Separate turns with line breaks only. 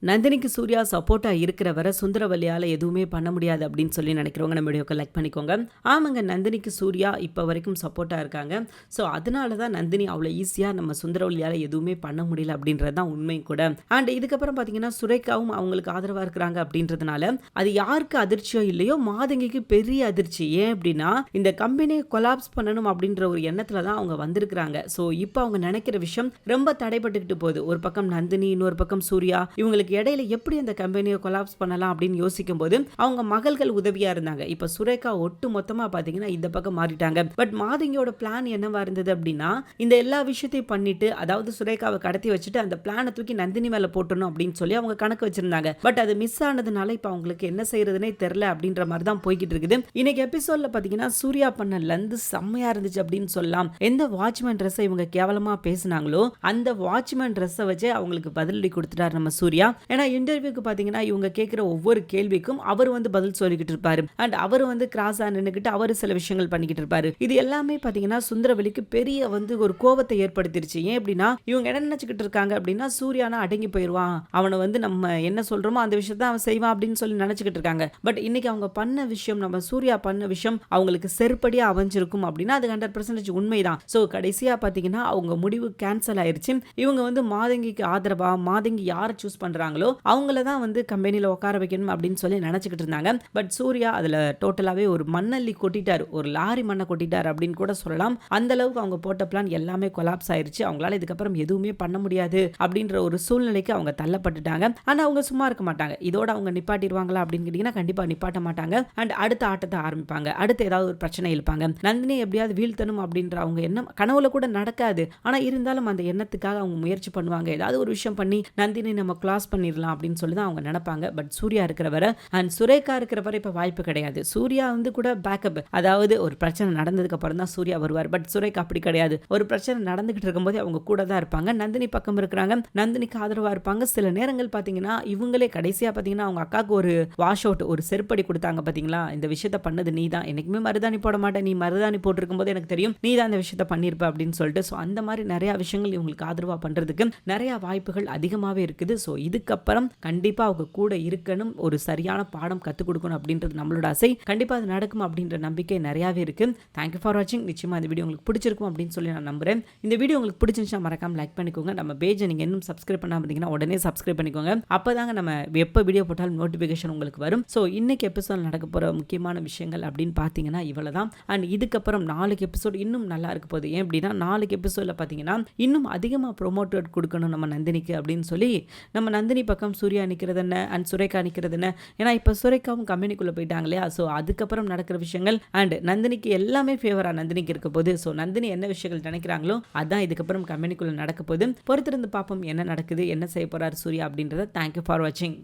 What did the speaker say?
நந்தினிக்கு சூர்யா சப்போர்ட்டா இருக்கிற வரை சுந்தரவல்லியால எதுவுமே பண்ண முடியாது அப்படின்னு சொல்லி நினைக்கிறவங்க நம்ம வீடியோக்கு லைக் பண்ணிக்கோங்க. ஆமாங்க, நந்தினிக்கு சூர்யா இப்போ வரைக்கும் சப்போர்ட்டா இருக்காங்க. ஸோ அதனால தான் நந்தினி அவ்வளோ ஈஸியாக நம்ம சுந்தரவல்லியால எதுவுமே பண்ண முடியல அப்படின்றது தான் உண்மை கூட. அண்ட் இதுக்கப்புறம் பார்த்தீங்கன்னா சுரேகாவும் அவங்களுக்கு ஆதரவாக இருக்கிறாங்க அப்படின்றதுனால அது யாருக்கு அதிர்ச்சியோ இல்லையோ மாதங்கிக்கு பெரிய அதிர்ச்சி. ஏன் அப்படின்னா இந்த கம்பெனியை கொலாப்ஸ் பண்ணணும் அப்படின்ற ஒரு எண்ணத்துல தான் அவங்க வந்திருக்கிறாங்க. ஸோ இப்போ அவங்க நினைக்கிற விஷயம் ரொம்ப தடைப்பட்டுக்கிட்டு போகுது. ஒரு பக்கம் நந்தினி, இன்னொரு பக்கம் சூர்யா, இவங்களுக்கு இடையில எப்படி அந்த கம்பெனியை கொலாப்ஸ் பண்ணலாம் அப்படின்னு யோசிக்கும் போது அவங்க மகள்கள் உதவியா இருந்தாங்க. இப்ப சுரேகா ஒட்டு மொத்தமா பாத்தீங்கன்னா இந்த பக்கம் மாறிட்டாங்க. பட் மாதங்கியோட பிளான் என்னவா இருந்தது அப்படின்னா இந்த எல்லா விஷயத்தையும் பண்ணிட்டு, அதாவது சுரேகாவை கடத்தி வச்சுட்டு அந்த பிளானை தூக்கி நந்தினி மேல போட்டணும் அப்படின்னு சொல்லி அவங்க கணக்கு வச்சிருந்தாங்க. பட் அது மிஸ் ஆனதுனால இப்ப அவங்களுக்கு என்ன செய்யறதுனே தெரியல அப்படின்ற மாதிரி தான் போய்கிட்டு இருக்குது. இன்னைக்கு எபிசோட்ல பாத்தீங்கன்னா சூர்யா பண்ண லந்து செம்மையா இருந்துச்சு அப்படின்னு சொல்லலாம். எந்த வாட்ச்மேன் ட்ரெஸ் இவங்க கேவலமா பேசினாங்களோ அந்த வாட்ச்மேன் ட்ரெஸ்ஸை வச்சு அவங்களுக்கு பதிலடி கொடுத்துட்டாரு நம்ம சூர்யா. ஏன்னா இன்டர்வியூக்கு பாத்தீங்கன்னா இவங்க கேட்கிற ஒவ்வொரு கேள்விக்கும் அவர் வந்து பதில் சொல்லிக்கிட்டு இருப்பாரு. அண்ட் அவர் வந்து கிராஸா நின்னுக்கிட்டு அவர் சில விஷயங்கள் பண்ணிக்கிட்டு இருப்பாரு. இது எல்லாமே பாத்தீங்கன்னா சுந்தரவல்லிக்கு பெரிய வந்து ஒரு கோபத்தை ஏற்படுத்திருச்சு. ஏன் அப்படின்னா இவங்க என்ன நினைச்சுக்கிட்டு இருக்காங்க அப்படின்னா சூர்யானா அடங்கி போயிடுவான், அவனை வந்து நம்ம என்ன சொல்றோமோ அந்த விஷயத்த அவன் செய்வான் அப்படின்னு சொல்லி நினைச்சுக்கிட்டு இருக்காங்க. பட் இன்னைக்கு அவங்க பண்ண விஷயம், நம்ம சூர்யா பண்ண விஷயம் அவங்களுக்கு செருப்படியா அமைஞ்சிருக்கும் அப்படின்னா அது 100% உண்மைதான். சோ கடைசியா பாத்தீங்கன்னா அவங்க முடிவு கேன்சல் ஆயிருச்சு. இவங்க வந்து மாதங்கிக்கு ஆதரவா மாதங்கி யாரை சூஸ் பண்றாங்களோ அவங்கள தான் வந்து கம்பெனியில் உட்கார வைக்கணும் அப்படின்னு சொல்லி நினச்சிக்கிட்டு இருந்தாங்க. பட் சூர்யா அதில் டோட்டலாகவே ஒரு மண்ணள்ளி கொட்டிட்டார், ஒரு லாரி மண்ணை கொட்டிட்டார் அப்படின்னு கூட சொல்லலாம். அந்த அளவுக்கு அவங்க போட்ட பிளான் எல்லாமே கொலாப்ஸ் ஆயிருச்சு. அவங்களால இதுக்கப்புறம் எதுவுமே பண்ண முடியாது அப்படின்ற ஒரு சூழ்நிலைக்கு அவங்க தள்ளப்பட்டுட்டாங்க. ஆனால் அவங்க சும்மா இருக்க மாட்டாங்க. இதோட அவங்க நிப்பாட்டிடுவாங்களா அப்படின்னு கேட்டிங்கன்னா கண்டிப்பாக நிப்பாட்ட மாட்டாங்க. அண்ட் அடுத்த ஆட்டத்தை ஆரம்பிப்பாங்க. அடுத்து ஏதாவது ஒரு பிரச்சனை இழுப்பாங்க. நந்தினி எப்படியாவது வீழ்த்தணும் அப்படின்ற அவங்க எண்ணம் கனவுல கூட நடக்காது. ஆனால் இருந்தாலும் அந்த எண்ணத்துக்காக அவங்க முயற்சி பண்ணுவாங்க. ஏதாவது ஒரு விஷயம் பண்ணி நந்தினி நம்ம கிளாஸ் பண்ணிடலாம் அப்படின்னு சொல்லி தான் அவங்க நினைப்பாங்க. பட் சூர்யா இருக்கிறவரை அண்ட் சுரேகா இருக்கிறவரை இப்ப வாய்ப்பு கிடையாது. சூர்யா வந்து கூட பேக்கப், அதாவது ஒரு பிரச்சனை நடந்ததுக்கு அப்புறம் தான் சூர்யா வருவார். பட் சுரேகா அப்படி கிடையாது. ஒரு பிரச்சனை நடந்துகிட்டு இருக்கும்போது அவங்க கூட தான் இருப்பாங்க. நந்தினி பக்கம் இருக்கிறாங்க, நந்தினிக்கு ஆதரவா இருப்பாங்க. சில நேரங்கள் பாத்தீங்கன்னா இவங்களே கடைசியா பாத்தீங்கன்னா அவங்க அக்காவுக்கு ஒரு வாஷ் அவுட், ஒரு செருப்படி கொடுத்தாங்க பாத்தீங்களா, இந்த விஷயத்த பண்ணது நீ தான், என்னைக்குமே மருதாணி போட மாட்டேன், நீ மருதாணி போட்டிருக்கும் போது எனக்கு தெரியும் நீ தான் இந்த விஷயத்த பண்ணிருப்ப அப்படின்னு சொல்லிட்டு. ஸோ அந்த மாதிரி நிறைய விஷயங்கள் இவங்களுக்கு ஆதரவா பண்றதுக்கு நிறைய வாய்ப்புகள் அதிகமாவே இருக்குது. ஸோ இதுக்கப்புறம் கண்டிப்பா அவங்க கூட இருக்கணும், ஒரு சரியான பாடம் கற்றுக் கொடுக்கணும் அப்படின்றது நம்மளோட ஆசை. கண்டிப்பாக அது நடக்கும் அப்படின்ற நம்பிக்கை நிறையாவே இருக்கு. தேங்க்யூ ஃபார் வாட்சிங். நிச்சயமா இந்த வீடியோ உங்களுக்கு பிடிச்சிருக்கும் அப்படின்னு சொல்லி நான் நம்புறேன். இந்த வீடியோ உங்களுக்கு பிடிச்சிருந்துச்சா மறக்காம லைக் பண்ணிக்கோங்க. நம்ம பேஜை நீங்க இன்னும் சப்ஸ்கிரைப் பண்ணாம இருந்தீங்கன்னா உடனே சப்ஸ்கிரைப் பண்ணிக்கோங்க. அப்பதாங்க நம்ம எப்போ வீடியோ போட்டாலும் நோட்டிபிகேஷன் உங்களுக்கு வரும். ஸோ இன்னைக்கு எபிசோட் நடக்க போற முக்கியமான விஷயங்கள் அப்படின்னு பார்த்தீங்கன்னா இவ்வளவுதான். அண்ட் இதுக்கப்புறம் 4 எபிசோட் இன்னும் நல்லா இருக்க போகுது. ஏன் அப்படின்னா 4 எபிசோட்ல பார்த்தீங்கன்னா இன்னும் அதிகமாக ப்ரொமோட்டட் கொடுக்கணும் நம்ம நந்தினிக்கு அப்படின்னு சொல்லி நம்ம நந்தினி பக்கம் சூர்யா நிற்கிறது என்ன அண்ட் சுரேகா நிற்கிறது என்ன. ஏன்னா இப்போ சுரேகாவும் கம்பெனிக்குள்ளே போயிட்டாங்க இல்லையா. ஸோ அதுக்கப்புறம் நடக்கிற விஷயங்கள் அண்ட் நந்தினிக்கு எல்லாமே ஃபேவராக நந்தினிக்கு இருக்க போது. ஸோ நந்தினி என்ன விஷயங்கள் நினைக்கிறாங்களோ அதான் இதுக்கப்புறம் கம்பெனிக்குள்ளே நடக்க போது. பொறுத்திருந்து பார்ப்போம் என்ன நடக்குது, என்ன செய்ய போறாரு சூர்யா அப்படின்றத. தேங்க்யூ ஃபார் வாட்சிங்.